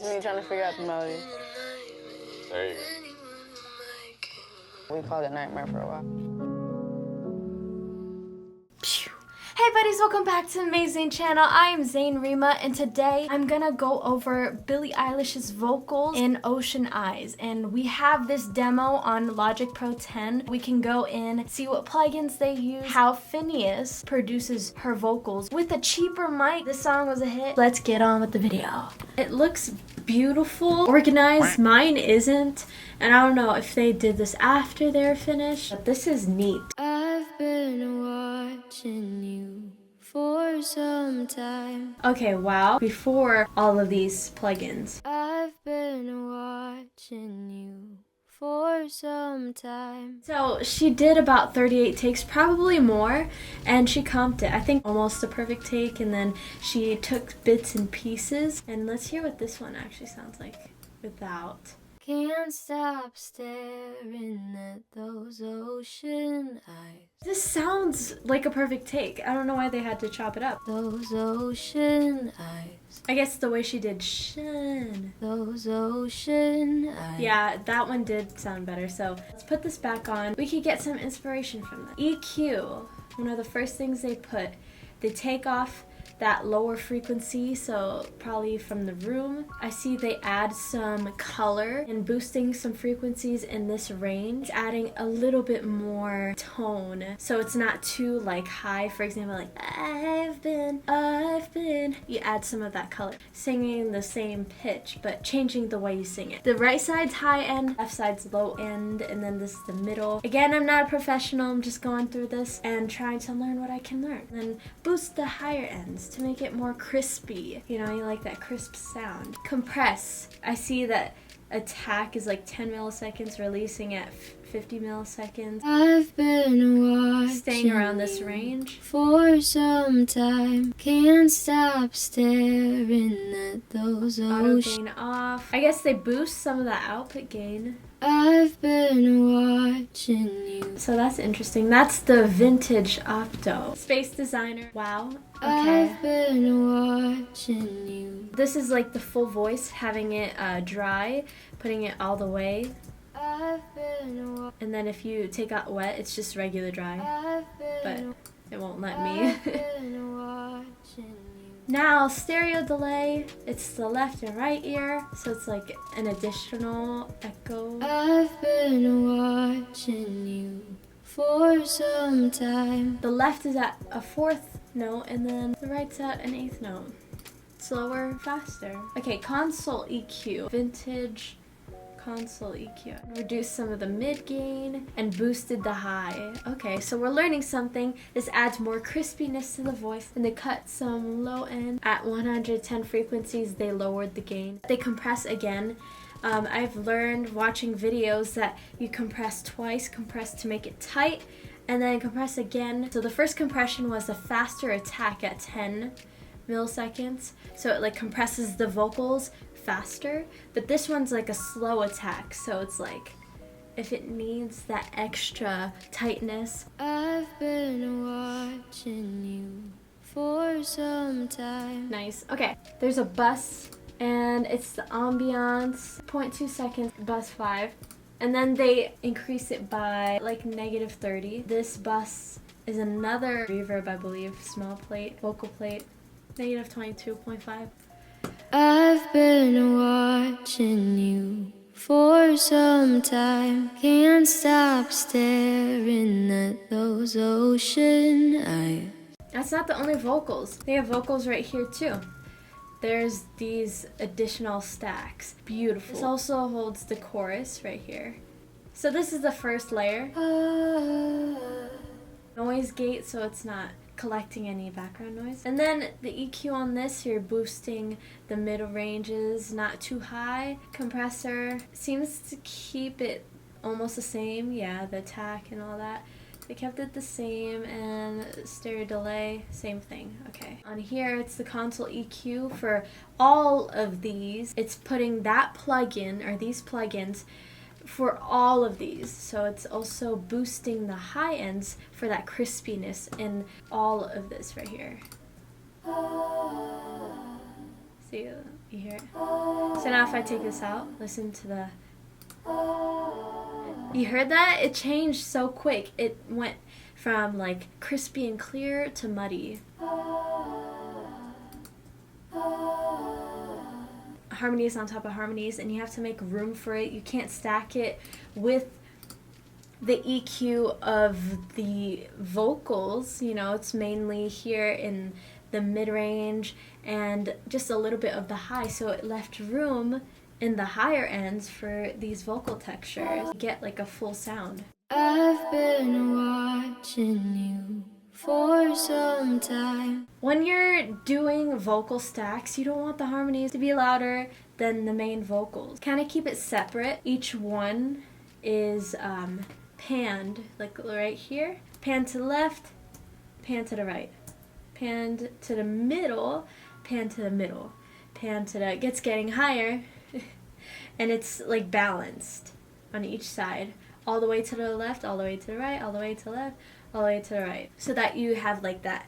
It's me trying to figure out the melody. There you go. We called it Nightmare for a while. Hey buddies, welcome back to the AmaZane channel. I am Zane 𝗪𝗵𝘁'𝘀, and today I'm gonna go over Billie Eilish's vocals in Ocean Eyes. And we have this demo on Logic Pro 10. We can go in, see what plugins they use, how 𝗪𝗵𝘁'𝘀 produces her vocals with a cheaper mic. This song was a hit. Let's get on with the video. It looks beautiful, organized. Mine isn't, and I don't know if they did this after they're finished, but this is neat. I've been watching you for some time. Okay, wow. Before all of these plugins. I've been watching you for some time. So she did about 38 takes, probably more, and she comped it. I think almost a perfect take, and then she took bits and pieces. And let's hear what this one actually sounds like without. Can't stop staring at those ocean eyes. This sounds like a perfect take. I don't know why they had to chop it up. Those ocean eyes. I guess the way she did shin. Those ocean eyes. Yeah, that one did sound better. So let's put this back on. We could get some inspiration from that. EQ, one of the first things they take off that lower frequency, so probably from the room. I see they add some color and boosting some frequencies in this range, adding a little bit more tone, so it's not too like high. For example, like I've been. You add some of that color, singing the same pitch, but changing the way you sing it. The right side's high end, left side's low end, and then this is the middle. Again, I'm not a professional. I'm just going through this and trying to learn what I can learn. And then boost the higher ends to make it more crispy. You know, you like that crisp sound. Compress. I see that attack is like 10 milliseconds, releasing at 50 milliseconds. I've been watching, staying around this range for some time. Can't stop staring at those auto ocean. gain off. I guess they boost some of that output gain. I've been watching you. So that's interesting. That's the vintage opto. Space Designer. Wow. Okay. I've been watching you. This is like the full voice, having it dry, putting it all the way. I've been And then if you take out wet, it's just regular dry. But it won't let me. I've been watching you. Now, stereo delay. It's the left and right ear, so it's like an additional echo. I've been watching you for some time. The left is at a 4th note, and then the right's at an 8th note. Slower, faster. Okay, console EQ. Vintage console EQ. Reduced some of the mid gain and boosted the high. Okay, so we're learning something. This adds more crispiness to the voice, and they cut some low end. At 110 frequencies, they lowered the gain. They compress again. I've learned watching videos that you compress twice, compress to make it tight, and then compress again. So the first compression was a faster attack at 10 milliseconds. So it like compresses the vocals faster, but this one's like a slow attack, so it's like if it needs that extra tightness. I've been watching you for some time. Nice. Okay, there's a bus, and it's the Ambiance 0.2 seconds bus 5, and then they increase it by like -30. This bus is another reverb, I believe, small plate, vocal plate, -22.5. I've been watching you for some time. Can't stop staring at those ocean eyes. That's not the only vocals. They have vocals right here too. There's these additional stacks. Beautiful. This also holds the chorus right here. So this is the first layer. Noise gate, so it's not collecting any background noise. And then the EQ on this, you're boosting the middle ranges, not too high. Compressor seems to keep it almost the same. Yeah, the attack and all that. They kept it the same, and stereo delay, same thing. Okay. On here, it's the console EQ for all of these. It's putting that plugin, or these plugins, for all of these. So it's also boosting the high ends for that crispiness in all of this right here. See, you hear it? So now if I take this out, listen to the... You heard that? It changed so quick. It went from like crispy and clear to muddy. Harmonies on top of harmonies, and you have to make room for it. You can't stack it with the EQ of the vocals. You know, it's mainly here in the mid-range and just a little bit of the high, so it left room in the higher ends for these vocal textures to get like a full sound. I've been watching you for some time. When you're doing vocal stacks, you don't want the harmonies to be louder than the main vocals. Kind of keep it separate. Each one is panned, like right here. Pan to the left, pan to the right. Pan to the middle, pan to the middle. Pan to the... It gets getting higher. And it's like balanced on each side. All the way to the left, all the way to the right, all the way to the left, all the way to the right. So that you have like that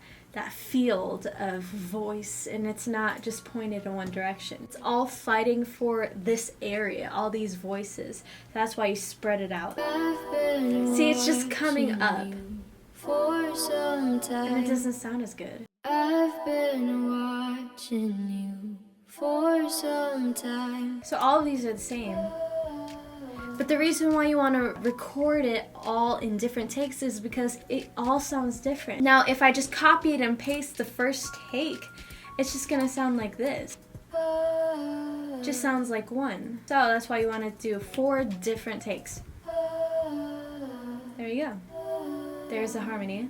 field of voice, and it's not just pointed in one direction. It's all fighting for this area, all these voices. That's why you spread it out. See, it's just coming up. For some time. And it doesn't sound as good. I've been watching you for some time. So all of these are the same. But the reason why you want to record it all in different takes is because it all sounds different. Now, if I just copy it and paste the first take, it's just going to sound like this. Just sounds like one. So that's why you want to do 4 different takes. There you go. There's the harmony.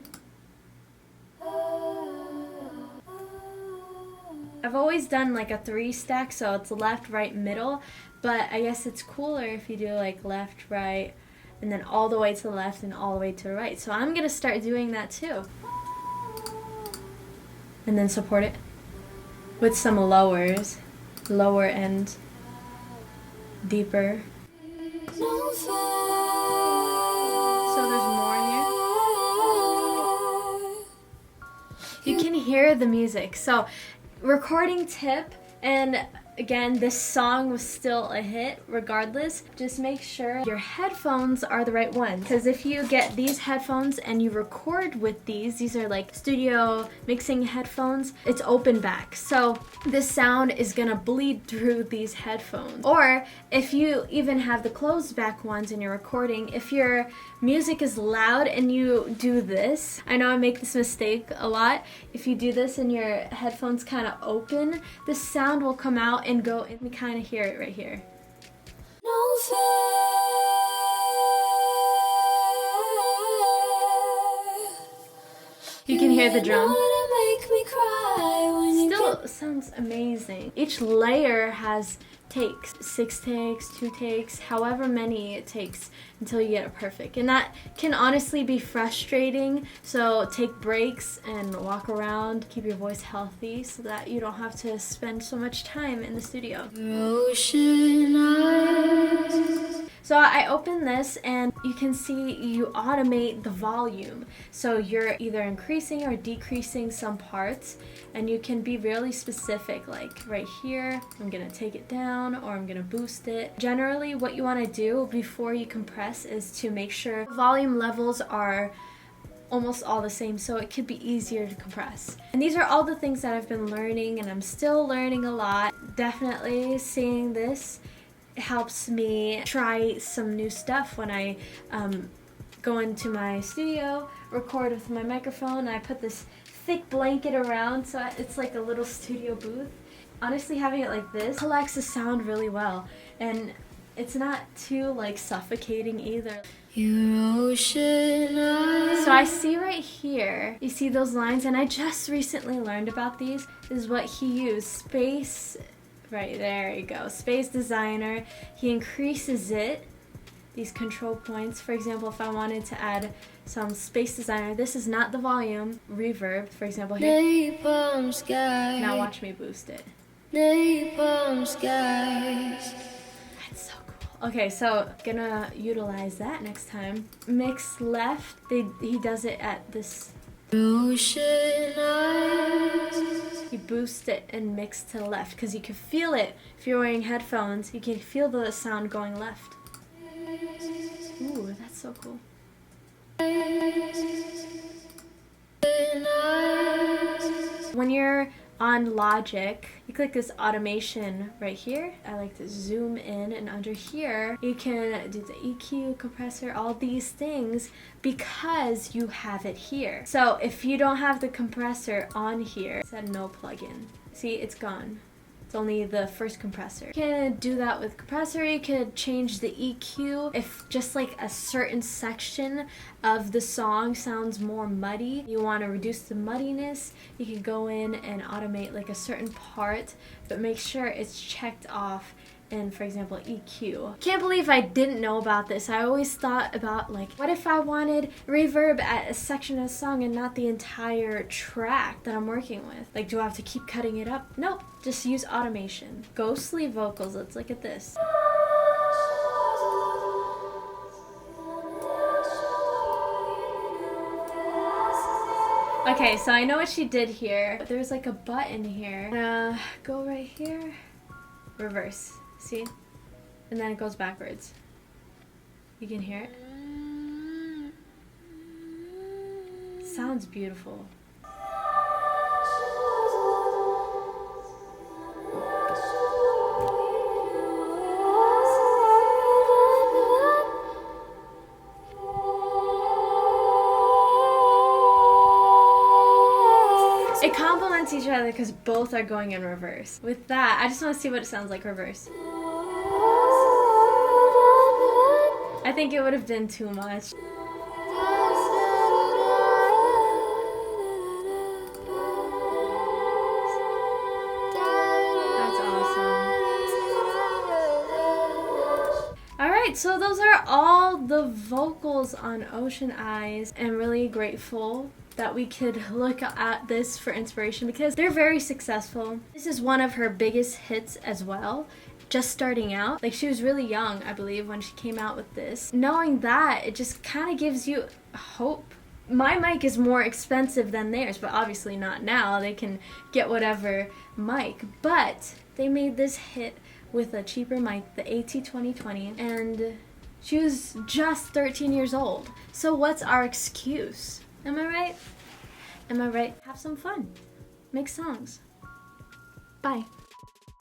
I've always done like a 3 stack, so it's left, right, middle, but I guess it's cooler if you do like left, right, and then all the way to the left and all the way to the right. So I'm gonna start doing that too. And then support it with some lowers, lower end, deeper. So there's more in here. You can hear the music. So recording tip, and again, this song was still a hit regardless. Just make sure your headphones are the right ones, because if you get these headphones and you record with these are like studio mixing headphones, it's open back, so this sound is gonna bleed through these headphones. Or if you even have the closed back ones and you're recording, if your music is loud and you do this, I know I make this mistake a lot, if you do this and your headphones kind of open, the sound will come out and go, and we kind of hear it right here. You can hear the drum. Still sounds amazing. Each layer has takes, 6 takes, 2 takes, however many it takes until you get it perfect. And that can honestly be frustrating, so take breaks and walk around, keep your voice healthy so that you don't have to spend so much time in the studio. Ocean eyes. So I open this and you can see you automate the volume. So you're either increasing or decreasing some parts, and you can be really specific, like right here, I'm gonna take it down or I'm gonna boost it. Generally what you wanna do before you compress is to make sure volume levels are almost all the same, so it could be easier to compress. And these are all the things that I've been learning, and I'm still learning a lot. Definitely seeing this helps me try some new stuff when I go into my studio, record with my microphone. I put this thick blanket around so it's like a little studio booth. Honestly, having it like this collects the sound really well, and it's not too like suffocating either. Your ocean eyes. So I see right here, you see those lines, and I just recently learned about these. This is what he used, space. Right, there you go. Space Designer. He increases it, these control points. For example, if I wanted to add some Space Designer, this is not the volume. Reverb, for example, here. Napalm sky. Now watch me boost it. Napalm skies. That's so cool. Okay, so gonna utilize that next time. Mix left. He does it at this Ocean eyes. You boost it and mix to the left because you can feel it. If you're wearing headphones, you can feel the sound going left. Ooh, that's so cool. When you're on Logic, you click this automation right here. I like to zoom in, and under here you can do the EQ, compressor, all these things because you have it here. So if you don't have the compressor on here, it said no plugin. See, it's gone. It's only the first compressor. You can do that with compressor. You could change the EQ if just like a certain section of the song sounds more muddy. You want to reduce the muddiness. You can go in and automate like a certain part, but make sure it's checked off in, for example, EQ. Can't believe I didn't know about this. I always thought about like, what if I wanted reverb at a section of a song and not the entire track that I'm working with? Like, do I have to keep cutting it up? Nope, just use automation. Ghostly vocals, let's look at this. Okay, so I know what she did here. There's like a button here. Go right here, reverse. See? And then it goes backwards. You can hear it. Sounds beautiful. It complements each other because both are going in reverse. With that, I just want to see what it sounds like reverse. I think it would have been too much. That's awesome. Alright, so those are all the vocals on Ocean Eyes. I'm really grateful that we could look at this for inspiration because they're very successful. This is one of her biggest hits as well. Just starting out. Like, she was really young, I believe, when she came out with this. Knowing that, it just kind of gives you hope. My mic is more expensive than theirs, but obviously not now. They can get whatever mic. But they made this hit with a cheaper mic, the AT2020, and she was just 13 years old. So what's our excuse? Am I right? Am I right? Have some fun. Make songs. Bye.